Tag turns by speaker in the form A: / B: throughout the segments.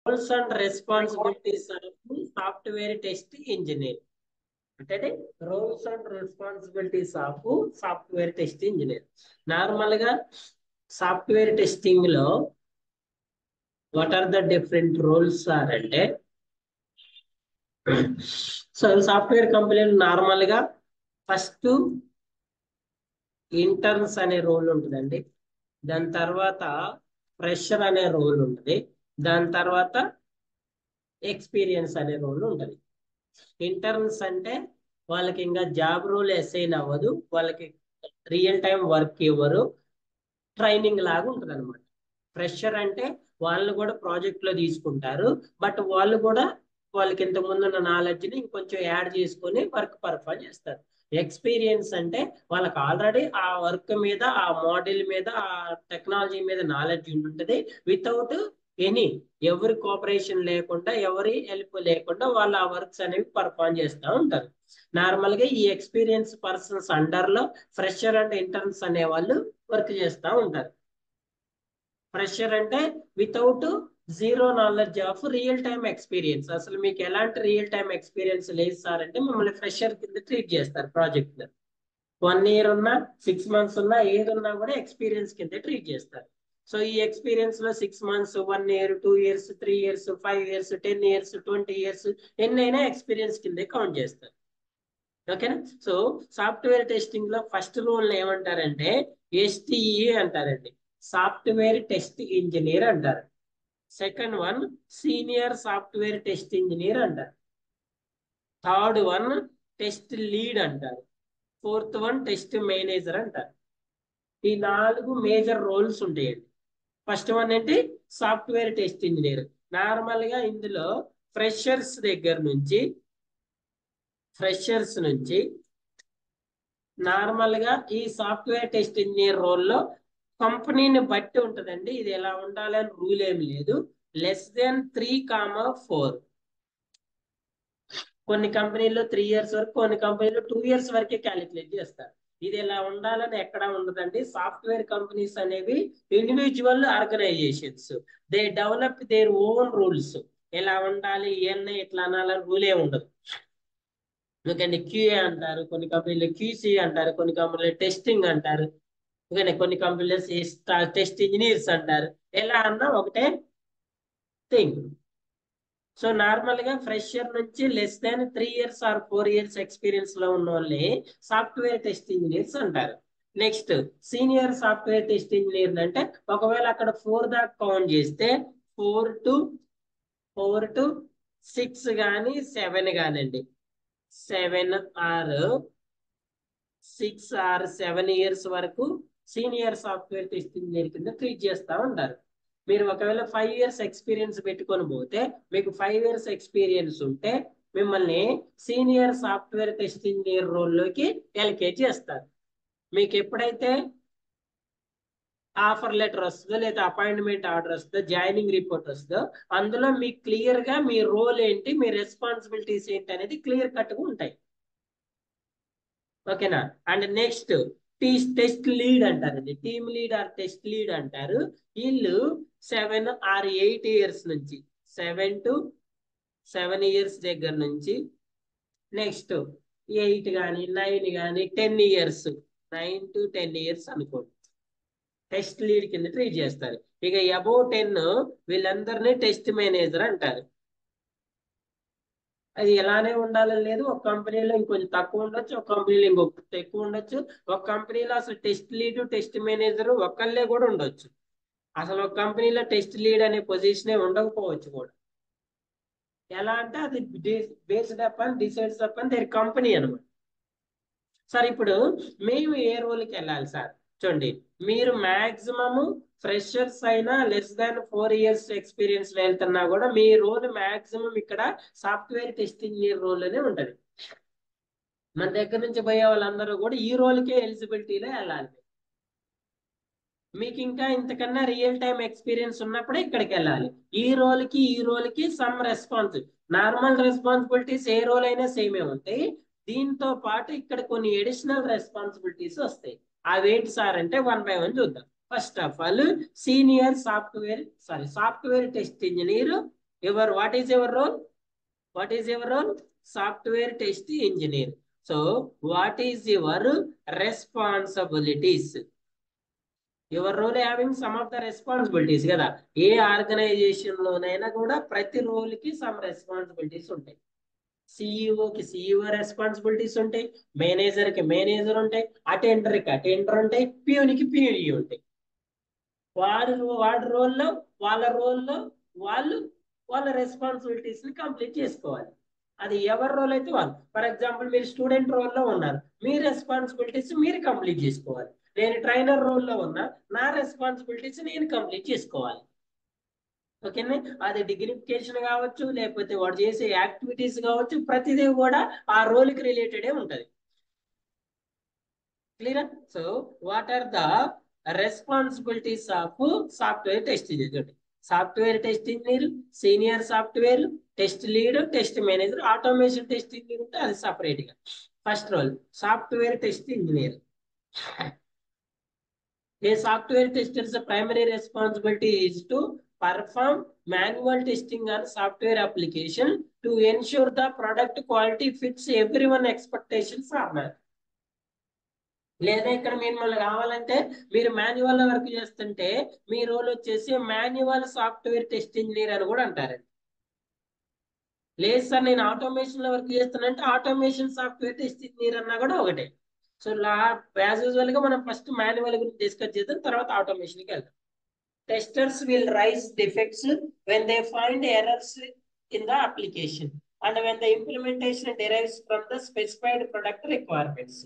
A: Roles and responsibilities of software test engineer. అంటే roles and responsibilities of software test engineer. Normal గా software testing లో what are the different roles are అంటే, so software కంపెనీలు normal గా first interns అనే role ఉంటుందండి. దాని తర్వాత ఫ్రెషర్ అనే రోల్ ఉంటుంది. దాని తర్వాత ఎక్స్పీరియన్స్ అనే రోల్ ఉంటుంది. ఇంటర్న్స్ అంటే వాళ్ళకి ఇంకా జాబ్ రోల్ అసైన్ అవ్వదు, వాళ్ళకి రియల్ టైం వర్క్ ఇవ్వరు, ట్రైనింగ్ లాగా ఉంటుంది అనమాట. ఫ్రెషర్ అంటే వాళ్ళు కూడా ప్రాజెక్ట్ లో తీసుకుంటారు, బట్ వాళ్ళు కూడా వాళ్ళకి ఇంతకు ముందు ఉన్న నాలెడ్జ్ ని ఇంకొంచెం యాడ్ చేసుకొని వర్క్ పర్ఫామ్ చేస్తారు. ఎక్స్పీరియన్స్ అంటే వాళ్ళకి ఆల్రెడీ ఆ వర్క్ మీద, ఆ మోడల్ మీద, ఆ టెక్నాలజీ మీద నాలెడ్జ్ ఉంటుంది. వితౌట్ ఎనీ ఎవరి కోఆపరేషన్ లేకుండా, ఎవరి హెల్ప్ లేకుండా వాళ్ళు ఆ వర్క్స్ అనేవి పర్ఫామ్ చేస్తూ ఉంటారు. నార్మల్ గా ఈ ఎక్స్పీరియన్స్ పర్సన్స్ అండర్ లో ఫ్రెషర్ అండ్ ఇంటర్న్స్ అనే వాళ్ళు వర్క్ చేస్తూ ఉంటారు. ఫ్రెషర్ అంటే without zero knowledge of real time experience. అసలు మీకు ఎలాంటి రియల్ టైమ్ ఎక్స్పీరియన్స్ లేదు సార్ అంటే మిమ్మల్ని ఫ్రెషర్ కింద ట్రీట్ చేస్తారు ప్రాజెక్ట్ లో. 1 year ఉన్నా, 6 months ఉన్నా, ఏది ఉన్నా కూడా ఎక్స్పీరియన్స్ కింద ట్రీట్ చేస్తారు. సో ఈ ఎక్స్పీరియన్స్ లో 6 months, 1 year, 2 years, 3 years, 5 years, 10 years, 20 years ఎన్నైనా ఎక్స్పీరియన్స్ కింద కౌంట్ చేస్తారు. ఓకేనా? సో సాఫ్ట్వేర్ టెస్టింగ్ లో ఫస్ట్ రూల్ ఏమంటారంటే ఎస్టిఈ అంటారండి, సాఫ్ట్వేర్ టెస్ట్ ఇంజనీర్ అంటారు. Second one senior software test engineer అంటారు. థర్డ్ వన్ టెస్ట్ లీడ్ అంటారు. ఫోర్త్ వన్ టెస్ట్ మేనేజర్ అంటారు. ఈ 4 మేజర్ రోల్స్ ఉంటాయండి. ఫస్ట్ వన్ ఏంటి? Software test engineer. నార్మల్ గా ఇందులో ఫ్రెషర్స్ దగ్గర నుంచి నార్మల్ గా ఈ సాఫ్ట్వేర్ టెస్ట్ ఇంజనీర్ రోల్లో కంపెనీని బట్టి ఉంటుందండి. ఇది ఎలా ఉండాలని రూల్ ఏమి లేదు. <3, 4 కొన్ని కంపెనీల్లో 3 years వరకు, కొన్ని కంపెనీలో 2 years వరకే క్యాలిక్యులేట్ చేస్తారు. ఇది ఎలా ఉండాలని ఎక్కడ ఉండదండి. సాఫ్ట్వేర్ కంపెనీస్ అనేవి individual organisations, they develop their own rules. ఎలా ఉండాలి, ఇవన్నీ ఇట్లా అనాలని రూలే ఉండదు. ఎందుకంటే క్యూఏ అంటారు, కొన్ని కంపెనీలు క్యూసీ అంటారు, కొన్ని కంపెనీలు టెస్టింగ్ అంటారు, ఓకే, కొన్ని కంపెనీలు టెస్ట్ ఇంజనీర్స్ అంటారు. ఎలా అన్నా ఒకటే థింగ్. సో నార్మల్ గా ఫ్రెషర్ నుంచి <3 years or 4 years ఎక్స్పీరియన్స్ లో ఉన్న వాళ్ళని సాఫ్ట్వేర్ టెస్ట్ ఇంజనీర్స్ అంటారు. Next senior software test engineer అంటే ఒకవేళ అక్కడ 4 దాకా కౌంట్ చేస్తే 4 to 6 కానీ 7 కానండి, 6 or 7 years వరకు సీనియర్ సాఫ్ట్వేర్ టెస్ట్ ఇంజనీర్ కింద ట్రీట్ చేస్తూ ఉంటారు. మీరు ఒకవేళ 5 years ఎక్స్పీరియన్స్ పెట్టుకొని పోతే, మీకు 5 years ఎక్స్పీరియన్స్ ఉంటే మిమ్మల్ని సీనియర్ సాఫ్ట్వేర్ టెస్ట్ ఇంజనీర్ రోల్లోకి ఎల్కేజ్ చేస్తారు. మీకు ఎప్పుడైతే ఆఫర్ లెటర్ వస్తుందో, లేదా అపాయింట్మెంట్ ఆర్డర్ వస్తుందో, జాయినింగ్ రిపోర్ట్ వస్తుందో, అందులో మీకు క్లియర్ గా మీ రోల్ ఏంటి, మీ రెస్పాన్సిబిలిటీస్ ఏంటి అనేది క్లియర్ కట్ గా ఉంటాయి. ఓకేనా? అండ్ నెక్స్ట్ టెస్ట్ లీడ్ అంటారండి, team lead are test lead అంటారు. వీళ్ళు 7 or 8 years నుంచి, 7 to 7 years దగ్గర నుంచి, నెక్స్ట్ 8 కానీ 9 కానీ 10 years, 9 to 10 years అనుకోండి, టెస్ట్ లీడ్ కింద ట్రీట్ చేస్తారు. ఇక అబౌవ్ 10 వీళ్ళందరినీ టెస్ట్ మేనేజర్ అంటారు. అది ఎలానే ఉండాలని లేదు. ఒక కంపెనీలో ఇంకొంచెం తక్కువ ఉండొచ్చు, ఒక కంపెనీలో ఇంకొక ఎక్కువ ఉండొచ్చు, ఒక కంపెనీలో అసలు టెస్ట్ లీడ్, టెస్ట్ మేనేజర్ ఒక్కళ్ళే కూడా ఉండొచ్చు. అసలు ఒక కంపెనీలో టెస్ట్ లీడ్ అనే పొజిషనే ఉండకపోవచ్చు కూడా. ఎలా అంటే అది based upon, decides upon there company అనమాట. సార్ ఇప్పుడు మేము ఏ రోల్కి వెళ్ళాలి సార్? చూడండి, మీరు మాక్సిమము ఫ్రెషర్స్ అయినా <4 years ఎక్స్పీరియన్స్ వెళ్తున్నా కూడా మీ రోల్ మాక్సిమం ఇక్కడ సాఫ్ట్వేర్ టెస్ట్ ఇంజనీర్ రోల్ అనే ఉంటది. మన దగ్గర నుంచి పోయే వాళ్ళందరూ కూడా ఈ రోల్కే ఎలిజిబిలిటీలో వెళ్ళాలి. మీకు ఇంకా ఇంతకన్నా రియల్ టైమ్ ఎక్స్పీరియన్స్ ఉన్నప్పుడే ఇక్కడికి వెళ్ళాలి. ఈ రోల్కి సమ్ నార్మల్ రెస్పాన్సిబిలిటీస్ ఏ రోల్ అయినా సేమే ఉంటాయి. దీంతో పాటు ఇక్కడ కొన్ని అడిషనల్ రెస్పాన్సిబిలిటీస్ వస్తాయి. అవేంటి సార్ అంటే 1 by 1 చూద్దాం. First of all software test engineer what is your role? What is your role? Software test engineer. So what is your responsibilities? Your role having some of the responsibilities కదా. ఏ organisation లోనైనా కూడా ప్రతి role కి some responsibilities ఉంటాయి. సిఇఓకి CEO responsibilities ఉంటాయి, manager కి manager ఉంటాయి, attender కి అటెండర్ ఉంటాయి, పియూనికి పియూని ఉంటాయి. వాడి రోల్లో వాళ్ళు వాళ్ళ రెస్పాన్సిబిలిటీస్ ని కంప్లీట్ చేసుకోవాలి. అది ఎవరి రోల్ అయితే వాళ్ళు. ఫర్ ఎగ్జాంపుల్ మీరు స్టూడెంట్ రోల్లో ఉన్నారు, మీ రెస్పాన్సిబిలిటీస్ మీరు కంప్లీట్ చేసుకోవాలి. నేను ట్రైనర్ రోల్లో ఉన్నా, నా రెస్పాన్సిబిలిటీస్ నేను కంప్లీట్ చేసుకోవాలి. ఓకేనా? అది డిగ్నిఫికేషన్ కావచ్చు, లేకపోతే వాడు చేసే యాక్టివిటీస్ కావచ్చు, ప్రతిదీ కూడా ఆ రోల్కి రిలేటెడే ఉంటుంది. Clear? So what are the responsibilities of software test engineer? Software test engineer, senior software test lead, test manager, automation test engineer ఉంటే అది సపరేట్ గా. First role software test engineer. A software tester's primary responsibility is to perform manual testing on software application to ensure the product quality fits everyone expectations or not. లేదా ఇక్కడ మిమ్మల్ని కావాలంటే మీరు manual work చేస్తుంటే మీ role వచ్చేసి manual software test engineer అని కూడా అంటారండి. లేదు సార్ నేను ఆటోమేషన్ లో వర్క్ చేస్తానంటే ఆటోమేషన్ సాఫ్ట్వేర్ టెస్ట్ ఇంజనీర్ అన్నా కూడా ఒకటే. సో యాజ్ యూజువల్ గా మనం ఫస్ట్ మాన్యువల్ గురించి డిస్కస్ చేద్దాం, తర్వాత ఆటోమేషన్ కి వెళ్దాం. Testers will raise defects when they find errors in the application and when the implementation derives from the specified product requirements.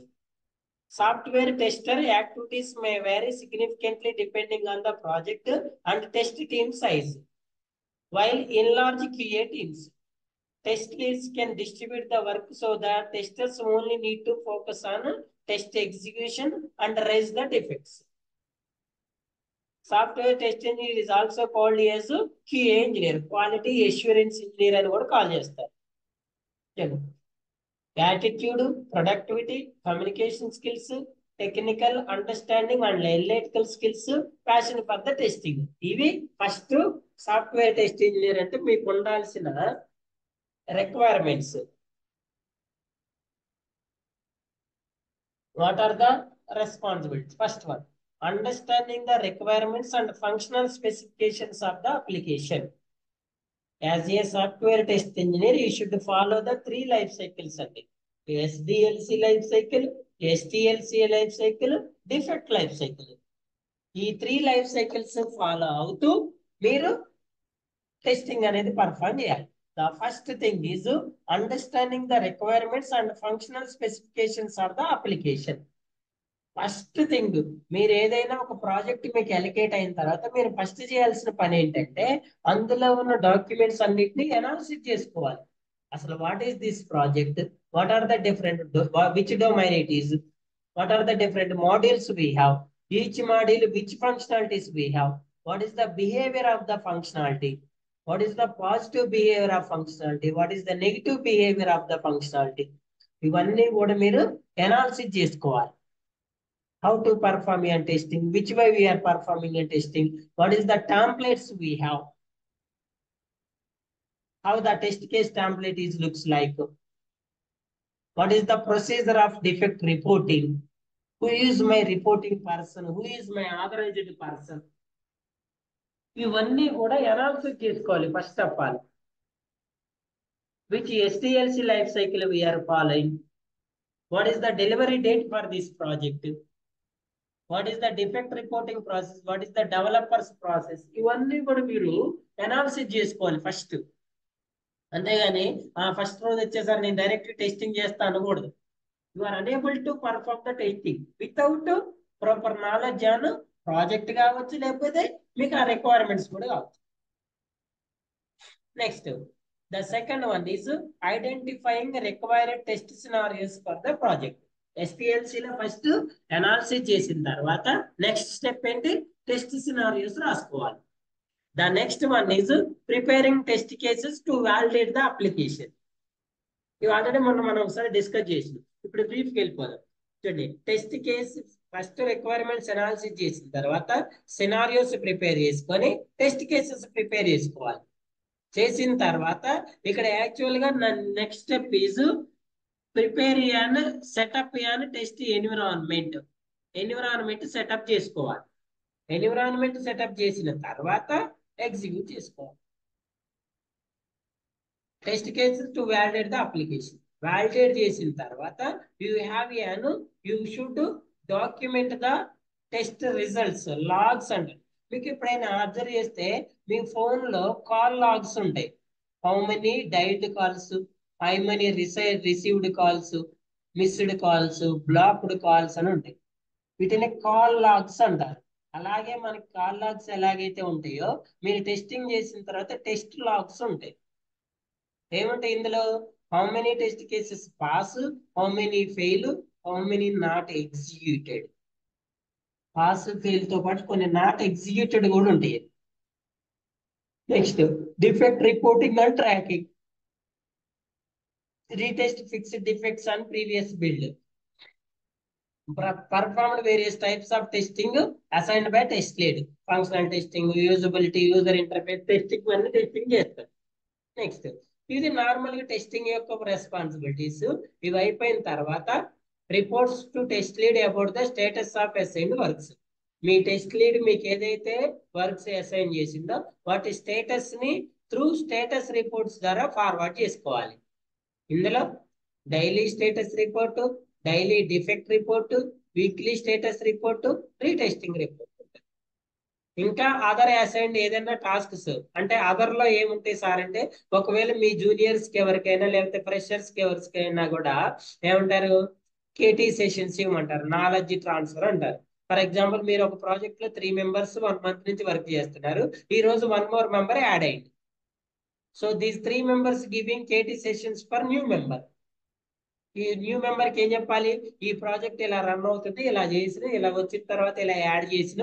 A: Software tester activities may vary significantly depending on the project and test team size. While in large QA teams, test leads can distribute the work so that testers only need to focus on test execution and raise the defects. Software test engineer is also called as QA engineer, quality assurance engineer అని కూడా call చేస్తారు. Attitude, productivity, communication skills, technical understanding and analytical skills, passion for the testing. ఇవి first software test engineer అంటే మీకు ఉండాల్సిన requirements. What are the responsibilities? First one, understanding the requirements and functional specifications of the application. As a software test engineer, you should follow the 3 life cycles. SDLC life cycle, STLC life cycle, defect life cycle. ఈ 3 life cycles follow అవుతూ మీరు testing అనేది perform చేయాలి. The first thing is understanding the requirements and functional specifications of the application. First thing, మీరు ఏదైనా ఒక project మీకు allocate అయిన తర్వాత మీరు ఫస్ట్ చేయాల్సిన పని ఏంటంటే అందులో ఉన్న డాక్యుమెంట్స్ అన్నిటిని అనాలిసిస్ చేసుకోవాలి. అసలు what is this project, what are the different, which domain it is, what are the different modules we have, each module which functionalities we have, what is the behaviour of the functionality, what is the positive behaviour of functionality, what is the negative behaviour of the functionality. ఇవన్నీ కూడా మీరు analysis చేసుకోవాలి. How to perform your testing, which way we are performing a testing, what is the templates we have, how the test case template is looks like, what is the procedure of defect reporting, who is my reporting person, who is my authorized person. ఇవన్నీ కూడా analysis చేసుకోవాలి first of all. which SDLC life cycle we are following, what is the delivery date for this project, what is the defect reporting process, what is the developers process. ఇవన్నీ కూడా మీరు analysis చేసుకోవాలి first. అంతేగాని first రోజు వచ్చేసరి నేను direct testing చేస్తా అనకూడదు. You are unable to perform the testing without proper knowledge on project కావచ్చు, లేకపోతే మీకు ఆ రిక్వైర్మెంట్స్ కూడా కావచ్చు. Next, the second one is identifying required test scenarios for the project. ఎస్టిఎల్సిలో ఫస్ట్ అనాలిసిస్ చేసిన తర్వాత నెక్స్ట్ స్టెప్ ఏంటి, టెస్ట్ సినారియోస్ రాసుకోవాలి. The next one is preparing test cases to validate the application. ఇవి ఆల్రెడీ మనం ఒకసారి డిస్కస్ చేసినాం. ఇప్పుడు బ్రీఫ్కి వెళ్ళిపోదాం. చూడండి, test case first requirements analysis చేసిన తర్వాత సినారియోస్ ప్రిపేర్ చేసుకొని టెస్ట్ కేసెస్ ప్రిపేర్ చేసుకోవాలి. చేసిన తర్వాత ఇక్కడ యాక్చువల్ గా నా next step is prepare and setup and test environment setup చేసుకోవాలి. ఎన్విరాన్మెంట్ సెటప్ చేసిన తర్వాత ఎగ్జిక్యూట్ చేసుకోవాలి. Test cases to validate the application. Validate చేసిన తర్వాత you should document the test results logs అంటారు. మీకు ఎప్పుడైనా అబ్జర్వ్ చేస్తే మీ ఫోన్ లో కాల్ లాగ్స్ ఉంటాయి. How many dialled calls, how many received calls, missed calls, blocked calls అని ఉంటాయి. వీటిని కాల్ లాగ్స్ అంటారు. అలాగే మనకి కాల్ లాగ్స్ ఎలాగైతే ఉంటాయో మీరు టెస్టింగ్ చేసిన తర్వాత టెస్ట్ లాగ్స్ ఉంటాయి. ఏముంటాయి ఇందులో? How many test cases pass, how many fail, how many not executed. Pass fail తో పాటు కొన్ని నాట్ ఎగ్జిక్యూటెడ్ కూడా ఉంటాయి. Next defect reporting and tracking. Retest fixed defects and previous build. performed various types of testing assigned by test lead. Functional testing, usability, user interface testing అన్ని testing చేస్తారు. Next ఇది normal గా testing యొక్క responsibilities. ఇవి అయిపోయిన తర్వాత reports to test lead about the status of assigned works. Me test lead మీకు ఏదైతే వర్క్స్ అసైన్ చేసిందో వాటి స్టేటస్ ని త్రూ స్టేటస్ రిపోర్ట్స్ ద్వారా ఫార్వర్డ్ చేసుకోవాలి. ఇందులో daily status report, daily defect report, weekly status report, retesting report. ఇంకా other assigned ఏదైనా టాస్క్స్ అంటే అదర్ లో ఏముంటాయి సార్ అంటే, ఒకవేళ మీ జూనియర్స్ కి ఎవరికైనా లేకపోతే ఫ్రెషర్స్ కి ఎవరికైనా కూడా ఏమంటారు, కేటీ సెషన్స్ ఇవ్వమంటారు, నాలెడ్జ్ ట్రాన్స్ఫర్ అంటారు. ఫర్ ఎగ్జాంపుల్ మీరు ఒక ప్రాజెక్ట్ లో 3 మెంబర్స్ 1 మంత్ నుంచి వర్క్ చేస్తున్నారు. ఈ రోజు 1 మోర్ మెంబర్ యాడ్ అయింది. So these 3 members giving KT sessions for new member. ఈ న్యూ మెంబర్ కి ఏం చెప్పాలి, ఈ ప్రాజెక్ట్ ఇలా రన్ అవుతుంది, ఇలా చేసిన, ఇలా వచ్చిన తర్వాత ఇలా యాడ్ చేసిన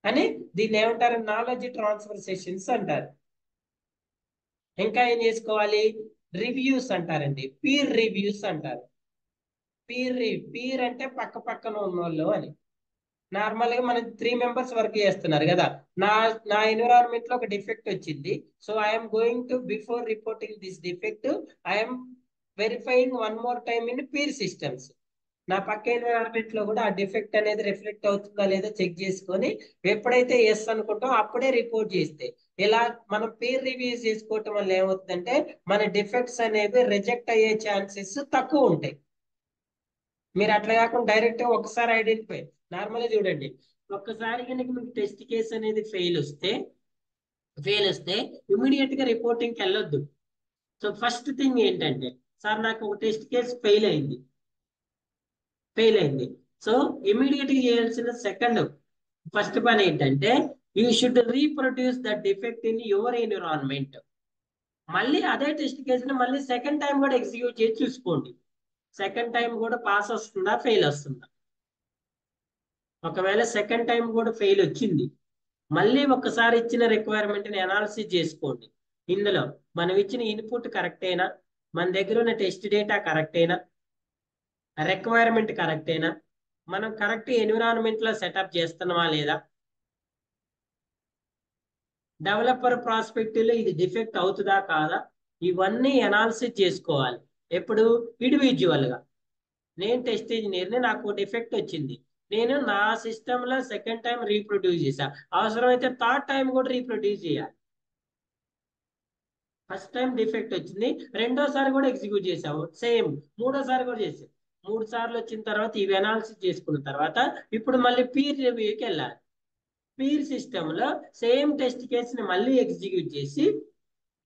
A: అని. దీన్ని ఏమంటారు, నాలెడ్జ్ ట్రాన్స్ఫర్ సెషన్స్ అంటారు. ఇంకా ఏం చేసుకోవాలి, రివ్యూస్ అంటారండి, పీర్ రివ్యూస్ అంటారు. పీర్ అంటే పక్క పక్కన ఉన్న వాళ్ళు అని. నార్మల్ గా మనం 3 మెంబర్స్ వర్క్ చేస్తున్నారు కదా, నా నా ఎన్విరాన్మెంట్ లో ఒక డిఫెక్ట్ వచ్చింది. So I'm going to before reporting this defect I'm verifying 1 more time in peer systems. నా పక్క ఎన్విరాన్మెంట్ లో కూడా ఆ డిఫెక్ట్ అనేది రిఫ్లెక్ట్ అవుతుందా లేదా చెక్ చేసుకొని ఎప్పుడైతే ఎస్ అనుకుంటాం అప్పుడే రిపోర్ట్ చేస్తే, ఇలా మనం పీర్ రివ్యూ చేసుకోవటం వల్ల ఏమవుతుందంటే మన డిఫెక్ట్స్ అనేవి రిజెక్ట్ అయ్యే ఛాన్సెస్ తక్కువ ఉంటాయి. మీరు అట్లా కాకుండా డైరెక్ట్ ఒకసారి ఐడెంటిఫై. నార్మల్గా చూడండి, ఒక్కసారి కనుక మీకు టెస్ట్ కేసు అనేది ఫెయిల్ వస్తే ఇమీడియట్ గా రిపోర్టింగ్కి వెళ్ళొద్దు. సో ఫస్ట్ థింగ్ ఏంటంటే, సార్ నాకు ఒక టెస్ట్ కేసు ఫెయిల్ అయింది. సో ఇమీడియట్ గా చేయాల్సిన ఫస్ట్ పని ఏంటంటే, you should reproduce the defect in your environment. మళ్ళీ అదే టెస్ట్ కేసుని మళ్ళీ సెకండ్ టైం కూడా ఎగ్జిక్యూట్ చేసి చూసుకోండి. సెకండ్ టైం కూడా పాస్ వస్తుందా, ఫెయిల్ వస్తుందా. ఒకవేళ సెకండ్ టైం కూడా ఫెయిల్ వచ్చింది, మళ్ళీ ఒక్కసారి ఇచ్చిన రిక్వైర్మెంట్ ని అనాలిసిస్ చేసుకోండి. ఇందులో మనం ఇచ్చిన ఇన్పుట్ కరెక్టేనా, మన దగ్గర ఉన్న టెస్ట్ డేటా కరెక్టేనా, రిక్వైర్మెంట్ కరెక్టేనా, మనం కరెక్ట్ ఎన్విరాన్మెంట్ లో సెటప్ చేస్తున్నామా లేదా, డెవలపర్ ప్రాస్పెక్టివ్ లో ఇది డిఫెక్ట్ అవుతుందా కాదా, ఇవన్నీ అనాలిసిస్ చేసుకోవాలి. ఎప్పుడు? ఇండివిజువల్ గా. నేను టెస్ట్ ఇంజనీర్ని, నాకు డిఫెక్ట్ వచ్చింది, నేను నా సిస్టమ్ లో సెకండ్ టైం రీప్రొడ్యూస్ చేశా, అవసరమైతే థర్డ్ టైం కూడా రీప్రొడ్యూస్ చేయాలి. ఫస్ట్ టైం డిఫెక్ట్ వచ్చింది, రెండోసారి కూడా ఎగ్జిక్యూట్ చేసావు, సేమ్ మూడోసారి కూడా చేసావు. 3 సార్లు వచ్చిన తర్వాత ఇవి అనాలిసిస్ చేసుకున్న తర్వాత ఇప్పుడు మళ్ళీ పీర్ రివ్యూకి వెళ్ళాలి. పీర్ సిస్టమ్ లో సేమ్ టెస్ట్ కేసుని మళ్ళీ ఎగ్జిక్యూట్ చేసి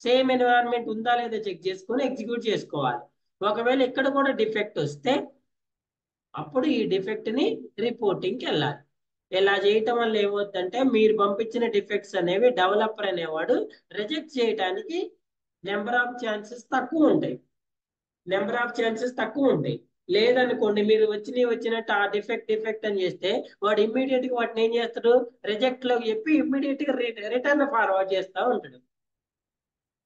A: సేమ్ ఎన్విరాన్మెంట్ ఉందా లేదా చెక్ చేసుకొని ఎగ్జిక్యూట్ చేసుకోవాలి. ఒకవేళ ఇక్కడ కూడా డిఫెక్ట్ వస్తే అప్పుడు ఈ డిఫెక్ట్ ని రిపోర్టింగ్కి వెళ్ళాలి. ఇలా చేయటం వల్ల ఏమవుతుందంటే, మీరు పంపించిన డిఫెక్ట్స్ అనేవి డెవలపర్ అనేవాడు రిజెక్ట్ చేయడానికి నెంబర్ ఆఫ్ ఛాన్సెస్ తక్కువ ఉంటాయి. లేదనుకోండి, మీరు వచ్చినట్టు ఆ డిఫెక్ట్ అని చేస్తే వాడు ఇమ్మీడియట్ గా వాటిని ఏం చేస్తాడు, రిజెక్ట్ లో చెప్పి ఇమ్మీడియట్ గా రిటర్న్ ఫార్వర్డ్ చేస్తూ ఉంటాడు.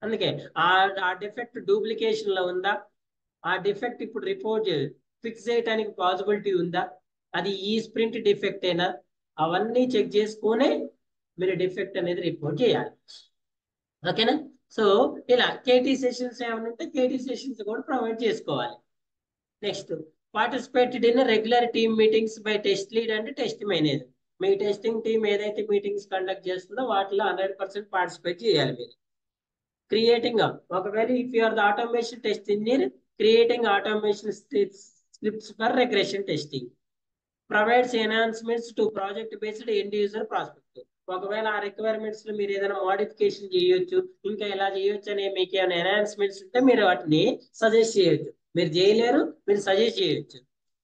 A: అందుకే ఆ డిఫెక్ట్ డూప్లికేషన్ లో ఉందా, ఆ డిఫెక్ట్ ఇప్పుడు రిపోర్ట్ ఫిక్స్ చేయడానికి పాసిబిలిటీ ఉందా, అది ఈ స్ప్రింట్ డిఫెక్ట్ అయినా, అవన్నీ చెక్ చేసుకునే మీరు డిఫెక్ట్ అనేది రిపోర్ట్ చేయాలి. ఓకేనా. సో ఇలా కేటీ సెషన్స్ ఏమైనా ఉంటే కేటీ సెషన్స్ కూడా ప్రొవైడ్ చేసుకోవాలి. Next, participated in regular team meetings by test lead and test manager. మీ టెస్టింగ్ టీమ్ ఏదైతే మీటింగ్స్ కండక్ట్ చేస్తుందో వాటిలో 100% పార్టిసిపేట్ చేయాలి మీరు. క్రియేటింగ్ ఒకవేళ if you are the automation test engineer, creating automation scripts for regression testing. Provides enhancements to project based end user prospect. ఒకవేళ ఆ requirements లో మీరు ఏదైనా మోడిఫికేషన్ చేయొచ్చు, ఇంకా ఎలా చేయొచ్చు అనే మీకు ఏమైనా ఎన్హాన్స్మెంట్స్ ఉంటే మీరు వాటిని సజెస్ట్ చేయొచ్చు. మీరు చేయలేరు, మీరు సజెస్ట్ చేయొచ్చు.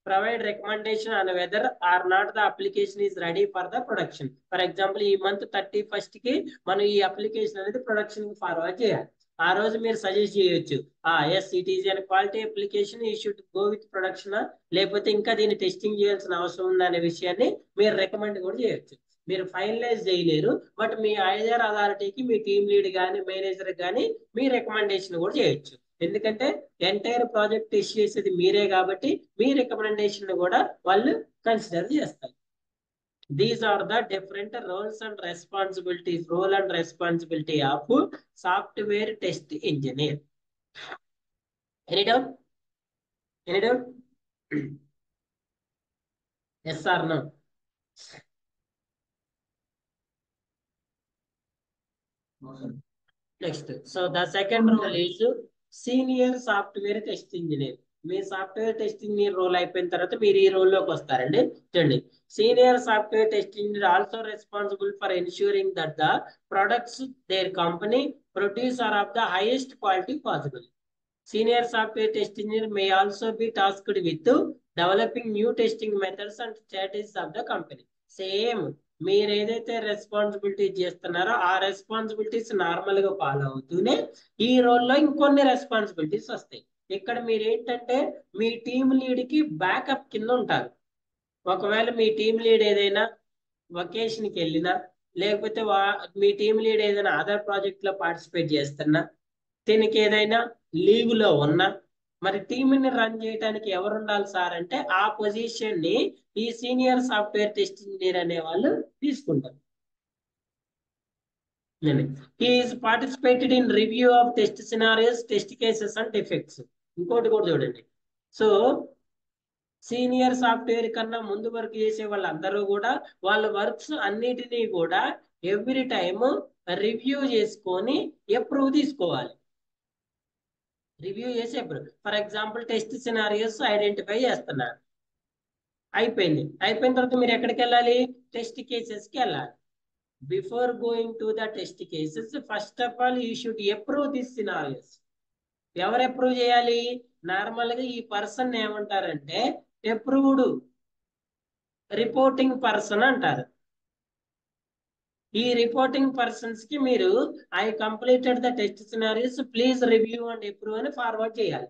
A: Provide recommendation on whether or not the application is ready for the production. For example ఈ మంత్ 31st కి మనం ఈ అప్లికేషన్ అనేది ప్రొడక్షన్ కి ఫార్వర్డ్ చేయాలి. ఆ రోజు మీరు సజెస్ట్ చేయొచ్చు, yes it is and quality application ఈ షుడ్ గో విత్ ప్రొడక్షన్, లేకపోతే ఇంకా దీన్ని టెస్టింగ్ చేయాల్సిన అవసరం ఉందా అనే విషయాన్ని మీరు రికమెండ్ కూడా చేయొచ్చు. మీరు ఫైనలైజ్ చేయలేరు, బట్ మీ ఐజర్ అథారిటీకి మీ టీమ్ లీడ్ కానీ మేనేజర్ కానీ మీ రికమెండేషన్ కూడా చేయొచ్చు. ఎందుకంటే ఎంటైర్ ప్రాజెక్ట్ టెస్ట్ చేసేది మీరే కాబట్టి మీ రికమెండేషన్ కూడా వాళ్ళు కన్సిడర్ చేస్తారు. These are the different roles and responsibilities, role and responsibility of software test engineer. Any doubt? Any doubt? Yes or no? Next, so the second role is senior software test engineer. Me software test engineer role అయిపోయిన తర్వాత మీరు ఈ role లోకి వస్తారండి. చూడండి, senior software test engineer also responsible for ensuring that the products there company produce are of the highest quality possible. Senior software test engineer may also be tasked with developing new testing methods and strategies of the company. Same, మీరు ఏదైతే responsibility చేస్తున్నారో ఆ responsibilities normal గా follow అవుతూనే ఈ రోల్లో ఇంకొన్ని responsibilities వస్తాయి. ఇక్కడ మీరు ఏంటంటే మీ టీమ్ లీడ్ కి బ్యాకప్ కింద ఉంటారు. ఒకవేళ మీ టీమ్ లీడ్ ఏదైనా వకేషన్కి వెళ్ళినా, లేకపోతే మీ టీమ్ లీడ్ ఏదైనా అదర్ ప్రాజెక్ట్ లో పార్టిసిపేట్ చేస్తున్నా, దీనికి ఏదైనా లీవ్ లో ఉన్నా, మరి టీంని రన్ చేయడానికి ఎవరు ఉండాలి సార్ అంటే ఆ పొజిషన్ ని ఈ సీనియర్ సాఫ్ట్వేర్ టెస్ట్ ఇంజనీర్ అనే వాళ్ళు తీసుకుంటారు. Is participated in review of test scenarios, test cases and defects. ఇంకోటి కూడా చూడండి, సో సీనియర్ సాఫ్ట్వేర్ కన్నా ముందు వర్క్ చేసే వాళ్ళందరూ కూడా వాళ్ళ వర్క్స్ అన్నిటినీ కూడా ఎవ్రీ టైమ్ రివ్యూ చేసుకొని అప్రూవ్ తీసుకోవాలి. రివ్యూ చేసేప్పుడు for example test scenarios identify చేస్తున్నారు, అయిపోయిన తర్వాత మీరు ఎక్కడికి వెళ్ళాలి, టెస్ట్ కేసెస్ కి వెళ్ళాలి. Before going to the test cases first of all you should approve this scenarios. ఎవరు అప్రూవ్ చేయాలి? నార్మల్ గా ఈ పర్సన్ ఏమంటారంటే అప్రూవ్డ్ రిపోర్టింగ్ పర్సన్ అంటారు. ఈ రిపోర్టింగ్ పర్సన్స్ కి మీరు I completed the test scenarios please review and approve అని ఫార్వర్డ్ చేయాలి.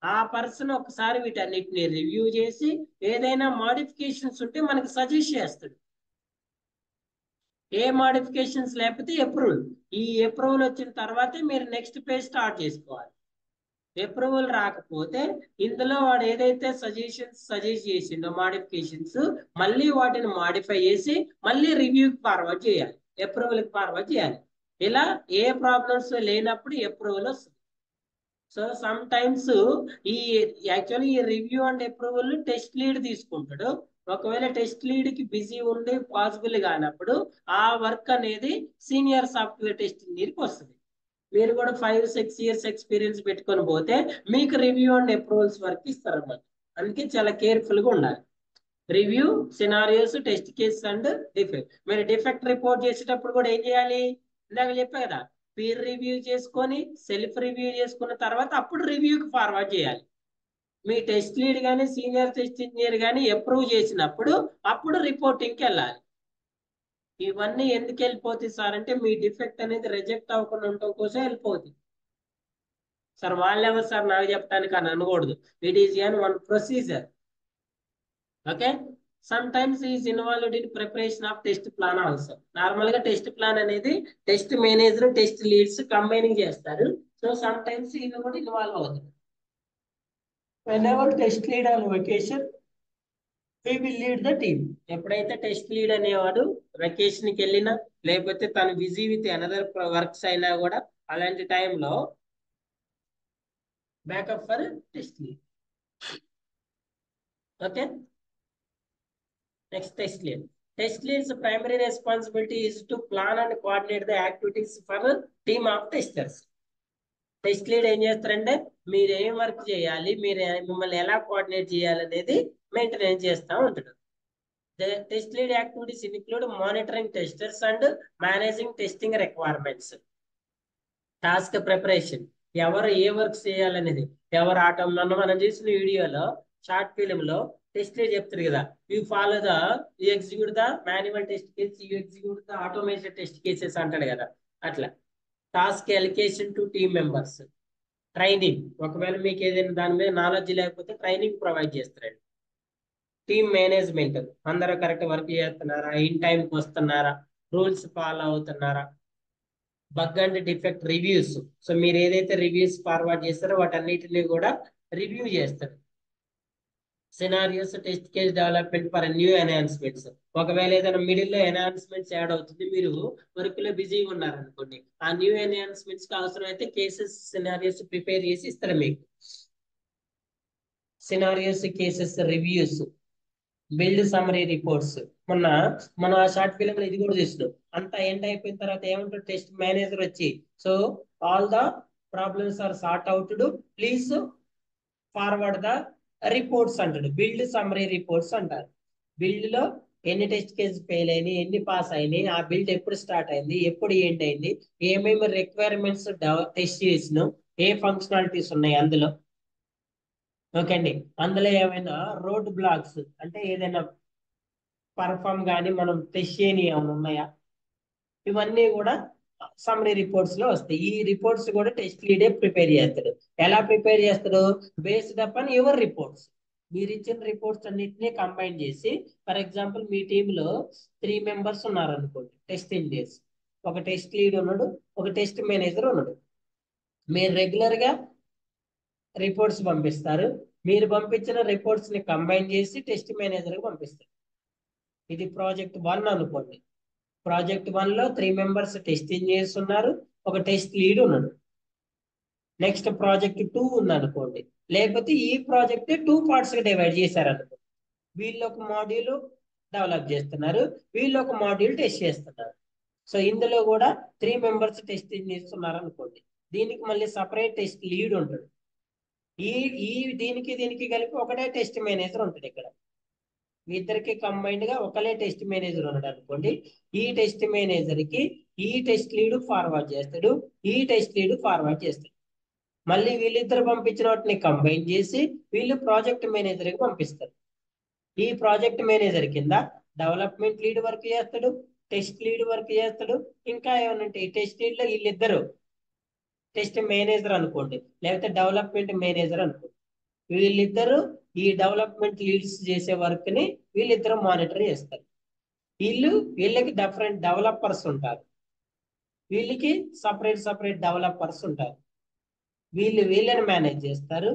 A: ఆ పర్సన్ ఒకసారి వీటన్నిటిని రివ్యూ చేసి ఏదైనా మోడిఫికేషన్స్ ఉంటే మనకి సజెస్ట్ చేస్తాడు. ఏ మోడిఫికేషన్స్ లేకపోతే అప్రూవల్. ఈ అప్రూవల్ వచ్చిన తర్వాతే మీరు నెక్స్ట్ పేజ్ స్టార్ట్ చేసుకోవాలి. అప్రూవల్ రాకపోతే ఇందులో వాడు ఏదైతే సజెస్ట్ చేసిండో మోడిఫికేషన్స్ మళ్ళీ వాటిని మాడిఫై చేసి మళ్ళీ రివ్యూకి ఫార్వర్డ్ చేయాలి, అప్రూవల్కి ఫార్వర్డ్ చేయాలి. ఇలా ఏ ప్రాబ్లమ్స్ లేనప్పుడు అప్రూవల్ వస్తుంది. సో సమ్ టైమ్స్ ఈ యాక్చువల్లీ ఈ review and approval test lead తీసుకుంటాడు. ఒకవేళ టెస్ట్ లీడ్ కి బిజీ ఉండి పాసిబుల్ కానప్పుడు ఆ వర్క్ అనేది సీనియర్ సాఫ్ట్వేర్ టెస్ట్ ఇంజనీర్కి వస్తుంది. మీరు కూడా 5-6 years ఎక్స్పీరియన్స్ పెట్టుకొని పోతే మీకు రివ్యూ అండ్ అప్రూవల్స్ వర్క్ ఇస్తారన్నమాట. అందుకే చాలా కేర్ఫుల్ గా ఉండాలి. Review, scenarios, test cases and defect. మీరు డిఫెక్ట్ రిపోర్ట్ చేసేటప్పుడు కూడా ఏం చేయాలి? ఇందాక చెప్పా కదా, పీర్ రివ్యూ చేసుకొని సెల్ఫ్ రివ్యూ చేసుకున్న తర్వాత అప్పుడు రివ్యూకి ఫార్వర్డ్ చేయాలి. మీ టెస్ట్ లీడ్ కానీ సీనియర్ టెస్ట్ ఇంజనీర్ కానీ అప్రూవ్ చేసినప్పుడు అప్పుడు రిపోర్టింగ్కి వెళ్ళాలి. ఇవన్నీ ఎందుకు వెళ్ళిపోతాయి సార్ అంటే మీ డిఫెక్ట్ అనేది రిజెక్ట్ అవ్వకుండా ఉండటం కోసం వెళ్ళిపోతుంది. సార్ వాళ్ళెవరు సార్ నాకు చెప్పడానికి అని అనకూడదు. It is an one procedure. Okay, sometimes is involved in preparation of test plan also. Normal గా టెస్ట్ ప్లాన్ అనేది test manager, test leads combining చేస్తారు. సో సమ్ టైమ్స్ ఇది కూడా ఇన్వాల్వ్ అవుతుంది. Whenever test lead on vacation, he will lead the team. ఎప్పుడైతే test lead అనేవాడు వెకేషన్కి వెళ్ళినా లేకపోతే తను బిజీ విత్ అనదర్ వర్క్స్ అయినా కూడా అలాంటి టైంలో backup for test lead. Okay, next test lead. Test leads primary responsibility is to plan and coordinate the activities for team of testers. Test lead ఏం చేస్తారంటే మీరు ఏం వర్క్ చేయాలి, మీరు మిమ్మల్ని ఎలా కోఆర్డినేట్ చేయాలి అనేది మెయింటైన్ చేస్తూ ఉంటాడు. The test lead activities include monitoring testers and managing testing requirements. Task preparation, ఎవరు ఏ వర్క్ చేయాలనేది, ఎవరు ఆటో మనం చేసిన వీడియోలో షార్ట్ ఫిలిం లో టెస్ట్ లీడ్ చెప్తారు కదా, you follow the you execute the manual test cases, you execute the automated test cases అంటాడు కదా. అట్లా task allocation to team members. Training, ఒకవేళ మీకు ఏదైనా దాని మీద నాలెడ్జ్ లేకపోతే ట్రైనింగ్ ప్రొవైడ్ చేస్తారండి. టీమ్ మేనేజ్మెంట్, అందరూ కరెక్ట్ వర్క్ చేస్తున్నారా, ఇన్ టైంకి వస్తున్నారా, రూల్స్ ఫాలో అవుతున్నారా. Bug and defect reviews, so మీరు ఏదైతే రివ్యూస్ ఫార్వర్డ్ చేస్తారో వాటన్నిటిని కూడా రివ్యూ చేస్తారు. Scenarios, test case development for new enhancements. ఒకవేళ ఏదైనా మిడిల్ లో ఎన్హాన్స్మెంట్స్ యాడ్ అవుతుంది, మీరు వర్క్ లో బిజీగా ఉన్నారనుకోండి, ఆ న్యూ ఎన్హాన్స్మెంట్స్ కి అవసరం అయితే కేసెస్ సినారియోస్ ప్రిపేర్ చేసి ఇస్తారు మీకు. Scenarios, cases reviews, build summary reports. మనం ఆ షార్ట్ ఫిలిం లో ఇది కూడా చూసినాం. అంతా ఎండ్ అయిపోయిన తర్వాత ఏమంటారు టెస్ట్ మేనేజర్ వచ్చి, so all the problems are sort out, please forward the reports అంటాడు. బిల్డ్ సమ్మరీ రిపోర్ట్స్ అంటారు. బిల్డ్ లో ఎన్ని టెస్ట్ కేసు ఫెయిల్ అయినాయి, ఎన్ని పాస్ అయినాయి, ఆ బిల్డ్ ఎప్పుడు స్టార్ట్ అయింది, ఎప్పుడు ఎండ్ అయింది, ఏమేమి రిక్వైర్మెంట్స్ టెస్ట్ చేసినాం, ఏ ఫంక్షనాలిటీస్ ఉన్నాయి అందులో. ఓకే అండి, అందులో ఏమైనా రోడ్ బ్లాక్స్ అంటే ఏదైనా పర్ఫామ్ కానీ మనం టెస్ట్ చేయని ఏమైనా ఉన్నాయా, ఇవన్నీ కూడా సమ్మరీ రిపోర్ట్స్ లో వస్తాయి. ఈ రిపోర్ట్స్ కూడా టెస్ట్ లీడే ప్రిపేర్ చేస్తాడు. ఎలా ప్రిపేర్ చేస్తాడు, బేస్డ్ అపాన్ యువర్ రిపోర్ట్స్. మీరు ఇచ్చిన రిపోర్ట్స్ అన్నిటినీ కంబైన్ చేసి, ఫర్ ఎగ్జాంపుల్ మీ టీంలో 3 మెంబర్స్ ఉన్నారు అనుకోండి టెస్ట్ ఇంజనీర్స్, ఒక టెస్ట్ లీడ్ ఉన్నాడు, ఒక టెస్ట్ మేనేజర్ ఉన్నాడు. మీరు రెగ్యులర్ గా రిపోర్ట్స్ పంపిస్తారు, మీరు పంపించిన రిపోర్ట్స్ ని కంబైన్ చేసి టెస్ట్ మేనేజర్ కి పంపిస్తారు. ఇది ప్రాజెక్ట్ 1 అనుకోండి. ప్రాజెక్ట్ 1 లో 3 మెంబర్స్ టెస్ట్ ఇంజనీర్స్ ఉన్నారు, ఒక టెస్ట్ లీడ్ ఉన్నాడు. నెక్స్ట్ ప్రాజెక్ట్ 2 ఉంది అనుకోండి, లేకపోతే ఈ ప్రాజెక్ట్ 2 పార్ట్స్ గా డివైడ్ చేశారు అనుకోండి. వీళ్ళు ఒక మాడ్యూల్ డెవలప్ చేస్తున్నారు, వీళ్ళు ఒక మాడ్యూల్ టెస్ట్ చేస్తున్నారు. సో ఇందులో కూడా 3 మెంబర్స్ టెస్ట్ ఇంజనీర్స్ ఉన్నారు అనుకోండి, దీనికి మళ్ళీ సపరేట్ టెస్ట్ లీడ్ ఉంటాడు. ఈ ఈ దీనికి కలిపి ఒకటే టెస్ట్ మేనేజర్ ఉంటుంది. ఇక్కడ మీ ఇద్దరికి కంబైన్డ్ గా ఒకలే టెస్ట్ మేనేజర్ ఉన్నాడు అనుకోండి, ఈ టెస్ట్ మేనేజర్ కి ఈ టెస్ట్ లీడ్ ఫార్వర్డ్ చేస్తాడు, ఈ టెస్ట్ లీడ్ ఫార్వర్డ్ చేస్తాడు. మళ్ళీ వీళ్ళిద్దరు పంపించిన వాటిని కంబైన్ చేసి వీళ్ళు ప్రాజెక్ట్ మేనేజర్ కి పంపిస్తారు. ఈ ప్రాజెక్ట్ మేనేజర్ కింద డెవలప్మెంట్ లీడ్ వర్క్ చేస్తాడు, టెస్ట్ లీడ్ వర్క్ చేస్తాడు, ఇంకా ఏమైనా ఉంటాయి. టెస్ట్ లీడ్ లో వీళ్ళిద్దరు టెస్ట్ మేనేజర్ అనుకోండి, లేకపోతే డెవలప్మెంట్ మేనేజర్ అనుకోండి, వీళ్ళిద్దరు ఈ డెవలప్మెంట్ లీడ్స్ చేసే వర్క్ ని వీళ్ళిద్దరు మానిటర్ చేస్తారు. వీళ్ళకి డిఫరెంట్ డెవలపర్స్ ఉంటారు, వీళ్ళకి సపరేట్ డెవలపర్స్ ఉంటారు. వీళ్ళని మేనేజ్ చేస్తారు,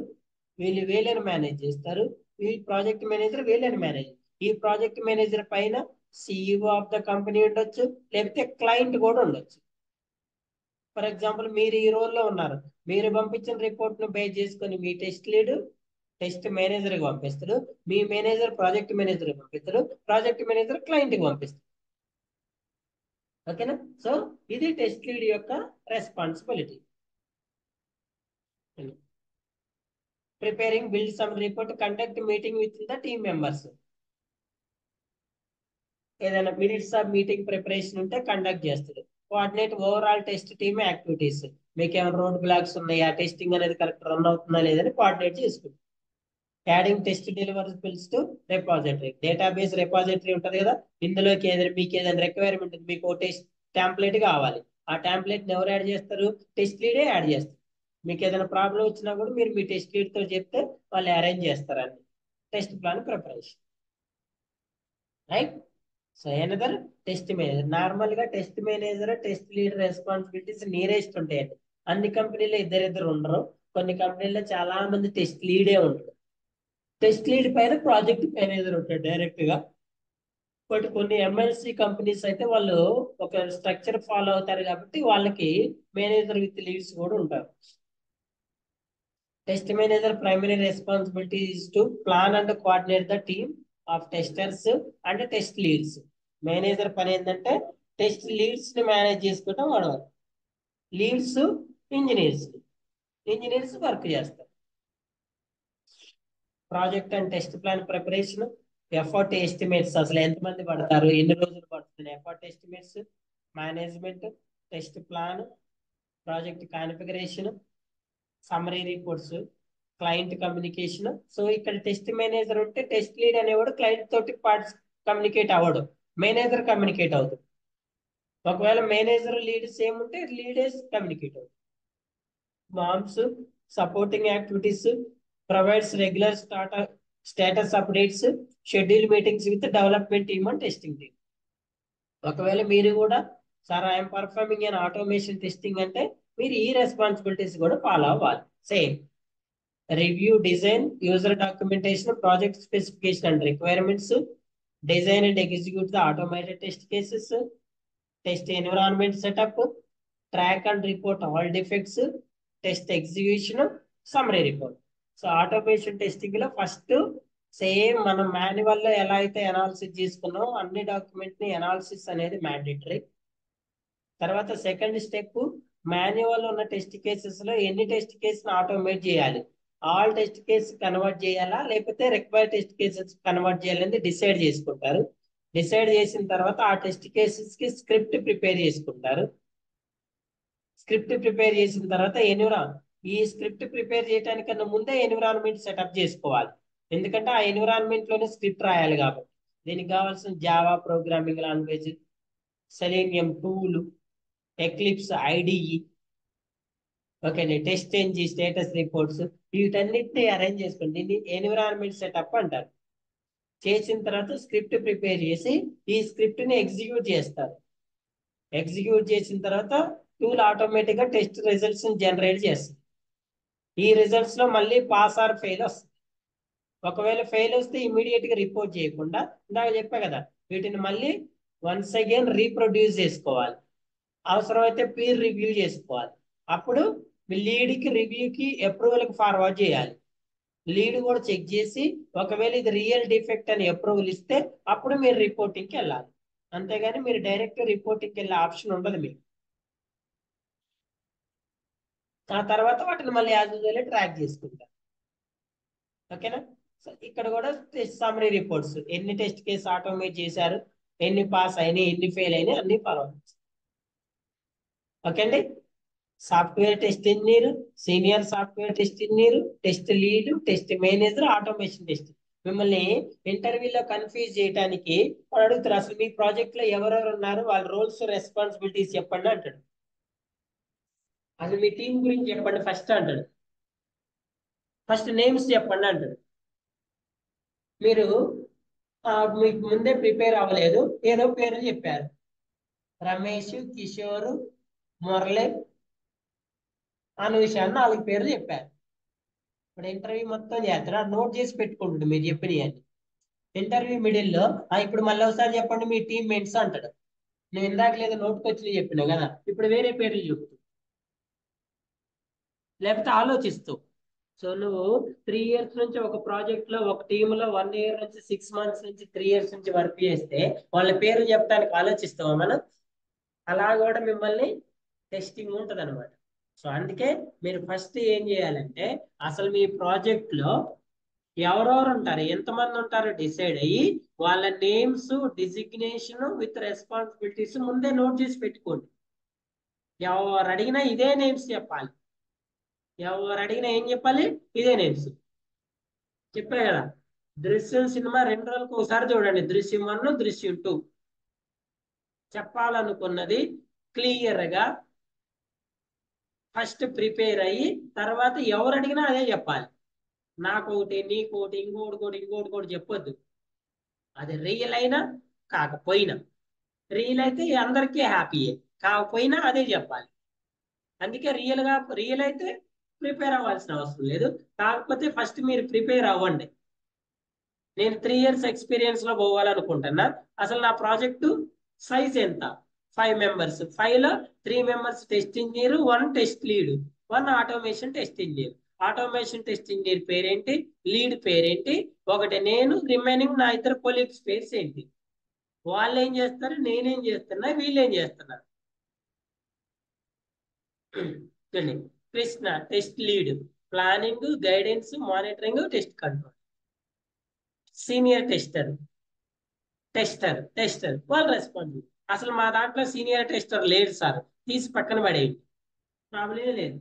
A: వీళ్ళని మేనేజ్ చేస్తారు. ఈ ప్రాజెక్ట్ మేనేజర్ వీళ్ళని మేనేజ్. ఈ ప్రాజెక్ట్ మేనేజర్ పైన సిఇఓ ఆఫ్ ద కంపెనీ ఉండొచ్చు, లేకపోతే క్లయింట్ కూడా ఉండొచ్చు. ఫర్ ఎగ్జాంపుల్ మీరు ఈ రోల్లో ఉన్నారు, మీరు పంపించిన రిపోర్ట్ ను బేస్ చేసుకొని మీ టెస్ట్ లీడ్ టెస్ట్ మేనేజర్ కి పంపిస్తాడు, మీ మేనేజర్ ప్రాజెక్ట్ మేనేజర్ కి పంపిస్తాడు, ప్రాజెక్ట్ మేనేజర్ క్లయింట్ కి పంపిస్తాడు. ఓకేనా, సో ఇది టెస్ట్ లీడ్ యొక్క responsibility. Preparing build some report, conduct meeting with the team members. ఏదైనా మినిట్స్ ఆఫ్ మీటింగ్ ప్రిపరేషన్ ఉంటే కండక్ట్ చేస్తాడు. Coordinate overall test team activities, మీకు ఏమైనా రోడ్ బ్లాక్స్ ఉన్నాయా, టెస్టింగ్ అనేది కరెక్ట్ రన్ అవుతుందా లేదని కోఆర్డినేట్ చేసుకుంటాడు. Adding test deliverables to repository, database repository ఉంటుంది కదా, ఇందులోకి ఏదైనా మీకు ఏదైనా రిక్వైర్మెంట్ ఉంది, మీకు టెస్ట్ టెంప్లెట్ కావాలి, ఆ టెంప్లెట్ ఎవరు యాడ్ చేస్తారు, టెస్ట్ లీడే యాడ్ చేస్తారు. మీకు ఏదైనా ప్రాబ్లం వచ్చినా కూడా మీరు మీ టెస్ట్ లీడ్ తో చెప్తే వాళ్ళు అరేంజ్ చేస్తారు అన్ని test plan preparation. Right, so another test manager. Normal గా test manager test lead responsibilities nearest ఉంటాయండి. అన్ని కంపెనీలో ఇద్దరిద్దరు ఉండరు, కొన్ని కంపెనీల్లో చాలా మంది టెస్ట్ లీడే ఉంటారు. టెస్ట్ లీడ్ పైన ప్రాజెక్ట్ మేనేజర్ ఉంటాడు డైరెక్ట్ గా. బట్ కొన్ని ఎంఎన్సి కంపెనీస్ అయితే వాళ్ళు ఒక స్ట్రక్చర్ ఫాలో అవుతారు కాబట్టి వాళ్ళకి మేనేజర్ విత్ లీవ్స్ కూడా ఉంటారు. Test manager primary responsibility is to plan and coordinate the team of testers and test leads. Manager పని ఏంటంటే టెస్ట్ లీడ్స్ ని మేనేజ్ చేసుకోవటం వాడు. లీడ్స్ ఇంజనీర్స్, ఇంజనీర్స్ వర్క్ చేస్తారు. Project and test plan preparation, effort estimates, అసలు ఎంతమంది పడతారు, ఎన్ని రోజులు పడుతుంది, effort estimates, management, test plan, project configuration, summary reports, client communication. So ఇక్కడ టెస్ట్ మేనేజర్ ఉంటే టెస్ట్ లీడ్ అనేవాడు క్లయింట్ తోటి కమ్యూనికేట్ అవ్వడు, మేనేజర్ కమ్యూనికేట్ అవుతుంది. ఒకవేళ మేనేజర్ లీడ్ సేమ్ ఉంటే లీడేస్ కమ్యూనికేట్ అవుతుంది. MoMs, supporting activities, provides regular status updates, schedule meetings with development team and testing team. ఒకవేళ మీరు కూడా sir I'm performing and automation testing అంటే మీరు ఈ రెస్పాన్సిబిలిటీస్ కూడా ఫాలో అవ్వాలి. Same review, design, user documentation, project specification and requirements, design and execute the automated test cases, test environment setup, track and report all defects, test execution, summary report. So automation testing లో first same మనం manual లో ఎలా అయితే analysis చేసుకున్నామో అన్ని document ని analysis అనేది mandatory. తర్వాత సెకండ్ స్టెప్, మాన్యువల్ ఉన్న టెస్ట్ కేసెస్ లో ఎన్ని టెస్ట్ కేసులు ఆటోమేట్ చేయాలి, ఆల్ టెస్ట్ కేసు కన్వర్ట్ చేయాలా లేకపోతే రిక్వైర్డ్ టెస్ట్ కేసెస్ కన్వర్ట్ చేయాలని డిసైడ్ చేసుకుంటారు. డిసైడ్ చేసిన తర్వాత ఆ టెస్ట్ కేసెస్ కి స్క్రిప్ట్ ప్రిపేర్ చేసుకుంటారు. స్క్రిప్ట్ ప్రిపేర్ చేసిన తర్వాత ఈ స్క్రిప్ట్ ప్రిపేర్ చేయడానికన్నా ముందే ఎన్విరాన్మెంట్ సెటప్ చేసుకోవాలి. ఎందుకంటే ఆ ఎన్విరాన్మెంట్ లోనే స్క్రిప్ట్ రాయాలి కాబట్టి. దీనికి కావాల్సిన Java programming language, Selenium tool, Eclipse IDE, ఓకేనే, టెస్ట్ ఎంజీ, స్టేటస్ రిపోర్ట్స్, వీటన్నిటిని అరేంజ్ చేసుకోండి. దీన్ని ఎన్విరాన్మెంట్ సెటప్ అంటారు. చేసిన తర్వాత స్క్రిప్ట్ ప్రిపేర్ చేసి ఈ స్క్రిప్ట్ ని ఎగ్జిక్యూట్ చేస్తారు. ఎగ్జిక్యూట్ చేసిన తర్వాత టూల్ ఆటోమేటిక్ గా టెస్ట్ రిజల్ట్స్ జనరేట్ చేస్తుంది. ఈ రిజల్ట్స్ లో మళ్ళీ పాస్ ఆర్ ఫెయిల్ వస్తుంది. ఒకవేళ ఫెయిల్ వస్తే ఇమీడియట్ గా రిపోర్ట్ చేయకుండా ఇందాక చెప్పా కదా వీటిని మళ్ళీ వన్స్ అగైన్ రీప్రొడ్యూస్ చేసుకోవాలి. అవసరమైతే పీర్ రివ్యూ చేసుకోవాలి. అప్పుడు లీడ్ కి రివ్యూకి అప్రూవల్ కి ఫార్వర్డ్ చేయాలి. లీడ్ కూడా చెక్ చేసి ఒకవేళ ఇది రియల్ డిఫెక్ట్ అని అప్రూవల్ ఇస్తే అప్పుడు మీరు రిపోర్టింగ్కి వెళ్ళాలి. అంతేగాని మీరు డైరెక్ట్ రిపోర్టింగ్కి వెళ్ళే ఆప్షన్ ఉండదు మీకు. ఆ తర్వాత వాటిని మళ్ళీ యాజ్ యూజువల్ ట్రాక్ చేసుకుంటారు. ఓకేనా. సో ఇక్కడ కూడా సమ్మరీ రిపోర్ట్స్, ఎన్ని టెస్ట్ కేసు ఆటోమేట్ చేశారు, ఎన్ని పాస్ అయినాయి, ఎన్ని ఫెయిల్ అయినాయి అన్ని ఫార్వర్డ్. ఓకే అండి. Software test engineer, senior software test engineer, test lead, test manager, automation test. మిమ్మల్ని ఇంటర్వ్యూలో కన్ఫ్యూజ్ చేయడానికి వాడు అడుగుతారు అసలు మీ ప్రాజెక్ట్ లో ఎవరెవరు ఉన్నారు, వాళ్ళ రోల్స్ రెస్పాన్సిబిలిటీస్ చెప్పండి అంటాడు. అసలు మీ టీం గురించి చెప్పండి ఫస్ట్ అంటాడు. ఫస్ట్ నేమ్స్ చెప్పండి అంటాడు. మీరు మీకు ముందే ప్రిపేర్ అవ్వలేదు, ఏదో పేరు చెప్పారు, రమేష్, కిషోర్, మురళి, అనూష అని 4 పేర్లు చెప్పారు. ఇప్పుడు ఇంటర్వ్యూ మొత్తం చేస్తాడు, నోట్ చేసి పెట్టుకుంటాడు మీరు చెప్పినవి అని. ఇంటర్వ్యూ మిడిల్లో ఇప్పుడు మళ్ళీ ఒకసారి చెప్పండి మీ టీమ్ మేట్స్ అంటాడు. నువ్వు ఇందాక లేదా నోట్కొచ్చి చెప్పినావు కదా, ఇప్పుడు వేరే పేర్లు చెప్తూ లేకపోతే ఆలోచిస్తూ. సో నువ్వు 3 ఇయర్స్ నుంచి ఒక ప్రాజెక్ట్ లో ఒక టీమ్ లో 1 ఇయర్ నుంచి 6 మంత్స్ నుంచి 3 ఇయర్స్ నుంచి వర్క్ చేస్తే వాళ్ళ పేరు చెప్పడానికి ఆలోచిస్తావా మనం? అలా కూడా మిమ్మల్ని టెస్టింగ్ ఉంటుంది అనమాట. సో అందుకే మీరు ఫస్ట్ ఏం చేయాలంటే అసలు మీ ప్రాజెక్ట్ లో ఎవరెవరు ఉంటారు, ఎంతమంది ఉంటారో డిసైడ్ అయ్యి వాళ్ళ నేమ్స్, డిజిగ్నేషన్ విత్ రెస్పాన్సిబిలిటీస్ ముందే నోట్ చేసి పెట్టుకోండి. ఎవరు అడిగినా ఇదే నేమ్స్ చెప్పాలి. ఎవరు అడిగినా ఏం చెప్పాలి, ఇదే నేమ్స్. చెప్పా కదా, దృశ్యం సినిమా 2 రోజులకు ఒకసారి చూడండి, దృశ్యం 1, దృశ్యం 2. చెప్పాలనుకున్నది క్లియర్ గా ఫస్ట్ ప్రిపేర్ అయ్యి తర్వాత ఎవరు అడిగినా అదే చెప్పాలి. నాకొకటి, నీకోటి, ఇంకోటి కూడా చెప్పొద్దు. అది రియల్ అయినా కాకపోయినా, రియల్ అయితే అందరికీ హ్యాపీయే, కాకపోయినా అదే చెప్పాలి. అందుకే రియల్ అయితే ప్రిపేర్ అవ్వాల్సిన అవసరం లేదు. కాకపోతే ఫస్ట్ మీరు ప్రిపేర్ అవ్వండి. నేను 3 years ఎక్స్పీరియన్స్ లో పోవాలనుకుంటున్నా. అసలు నా ప్రాజెక్టు సైజ్ ఎంత? 5 members. 5 లో 3 members test engineer, 1 test lead, 1 automation test engineer. Automation test engineer పేరేంటి, లీడ్ పేరేంటి, ఒకటి నేను, రిమైనింగ్ నా ఇద్దరు కొలీగ్స్ పేర్స్ ఏంటి? వాళ్ళు ఏం చేస్తారు, నేనేం చేస్తున్నా, వీళ్ళు ఏం చేస్తున్నారు? చూడండి, Krishna test lead, planning, guidance, monitoring, test control. Senior tester వాళ్ళు రెస్పాన్సిబుల్. అసలు మా దాంట్లో సీనియర్ టెస్టర్ లేడు సార్, తీసి పక్కన పడేయండి, ప్రాబ్లమే లేదు.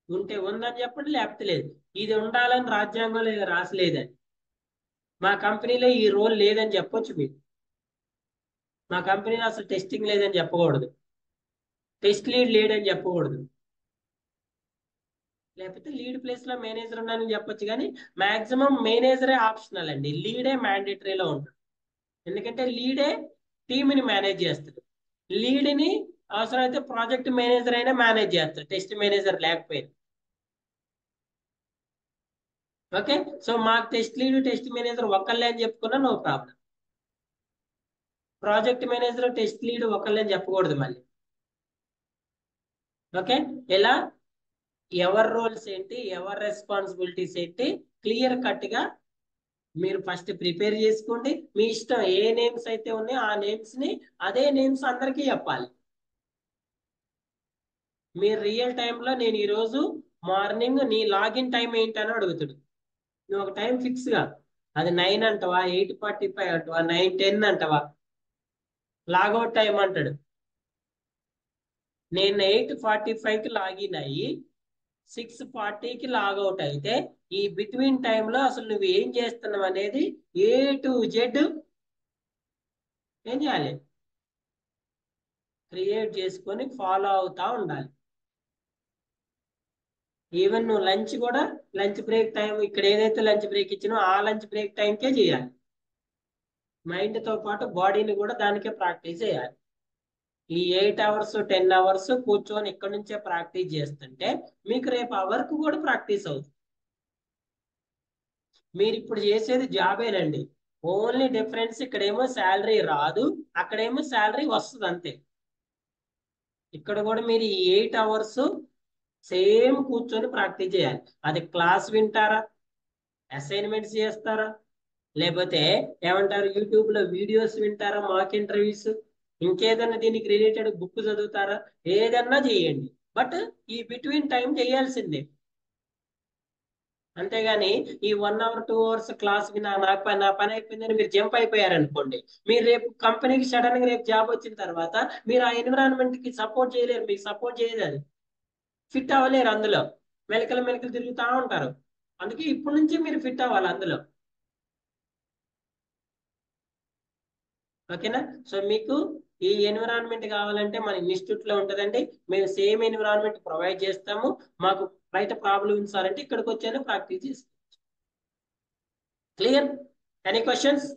A: ఉంటే ఉందని చెప్పండి, లేకపోతే లేదు. ఇది ఉండాలని రాజ్యాంగంలో రాసలేదని. మా కంపెనీలో ఈ రోల్ లేదని చెప్పొచ్చు మీరు. మా కంపెనీలో అసలు టెస్టింగ్ లేదని చెప్పకూడదు, టెస్ట్ లీడ్ లేడని చెప్పకూడదు, లేకపోతే లీడ్ ప్లేస్ లో మేనేజర్ ఉన్నానని చెప్పొచ్చు. కానీ మాక్సిమం మేనేజరే ఆప్షనల్ అండి, లీడే మ్యాండేటరీలో ఉంటుంది. ఎందుకంటే లీడే టీంని మేనేజ్ చేస్తాడు. లీడ్ని అవసరమైతే ప్రాజెక్ట్ మేనేజర్ అయినా మేనేజ్ చేస్తాడు, టెస్ట్ మేనేజర్ లేకపోయినా. ఓకే, సో మాకు టెస్ట్ లీడ్, టెస్ట్ మేనేజర్ ఒకళ్ళే అని చెప్పుకున్నా no problem. Project manager, test lead ఒకళ్ళే అని చెప్పకూడదు మళ్ళీ. ఓకే, ఇలా ఎవరి రోల్స్ ఏంటి, ఎవరి రెస్పాన్సిబిలిటీస్ ఏంటి, క్లియర్ కట్ గా మీరు ఫస్ట్ ప్రిపేర్ చేసుకోండి. మీ ఇష్టం, ఏ నేమ్స్ అయితే ఉన్నాయో ఆ నేమ్స్ ని అదే నేమ్స్ అందరికీ చెప్పాలి. మీరు రియల్ టైంలో నేను ఈరోజు మార్నింగ్ నీ లాగిన్ టైం ఏంటని అడుగుతాడు. నువ్వు ఒక టైం ఫిక్స్ గా, అది 9 అంటవా, 8:45 అంటవా, 9:10 అంటవా, లాగౌట్ టైం అంటాడు. నేను 8:45కి లాగిన్ అయ్యి 6:40కి లాగౌట్ అయితే ఈ బిట్వీన్ టైంలో అసలు నువ్వు ఏం చేస్తున్నావు అనేది A to Z ఏం చేయాలి, క్రియేట్ చేసుకొని ఫాలో అవుతా ఉండాలి. ఈవెన్ నువ్వు లంచ్ కూడా, లంచ్ బ్రేక్ టైం ఇక్కడ ఏదైతే లంచ్ బ్రేక్ ఇచ్చినో ఆ లంచ్ బ్రేక్ టైంకే చేయాలి. మైండ్ తో పాటు బాడీని కూడా దానికే ప్రాక్టీస్ చేయాలి. ఈ 8 hours 10 hours కూర్చొని ఇక్కడ నుంచే ప్రాక్టీస్ చేస్తుంటే మీకు రేపు ఆ వర్క్ కూడా ప్రాక్టీస్ అవుతుంది. మీరు ఇప్పుడు చేసేది జాబేనండి, ఓన్లీ డిఫరెన్స్ ఇక్కడేమో శాలరీ రాదు, అక్కడేమో శాలరీ వస్తుంది అంతే. ఇక్కడ కూడా మీరు ఈ 8 hours సేమ్ కూర్చొని ప్రాక్టీస్ చేయాలి. అది క్లాస్ వింటారా, అసైన్మెంట్స్ చేస్తారా, లేకపోతే ఏమంటారు యూట్యూబ్ లో వీడియోస్ వింటారా, మాక్ ఇంటర్వ్యూస్, ఇంకేదన్నా దీనికి రిలేటెడ్ బుక్ చదువుతారా, ఏదన్నా చేయండి. బట్ ఈ బిట్వీన్ టైం చేయాల్సిందే. అంతేగాని ఈ 1 hour 2 hours క్లాస్ నా పని అయిపోయిందని మీరు జంప్ అయిపోయారనుకోండి, మీరు రేపు కంపెనీకి సడన్ గా రేపు జాబ్ వచ్చిన తర్వాత మీరు ఆ ఎన్విరాన్మెంట్ కి సపోర్ట్ చేయలేరు, మీకు సపోర్ట్ చేయదు, అది ఫిట్ అవ్వలేరు, అందులో మెలకలు తిరుగుతూ ఉంటారు. అందుకే ఇప్పటి నుంచి మీరు ఫిట్ అవ్వాలి అందులో. ఓకేనా? సో మీకు ఈ ఎన్విరాన్మెంట్ కావాలంటే మన ఇన్స్టిట్యూట్ లో ఉంటుందండి, మేము సేమ్ ఎన్విరాన్మెంట్ ప్రొవైడ్ చేస్తాము. మాకు బయట ప్రాబ్లమ్స్ అంటే ఇక్కడికి వచ్చాను ప్రాక్టీస్ చేస్తాం. క్లియర్? Any questions?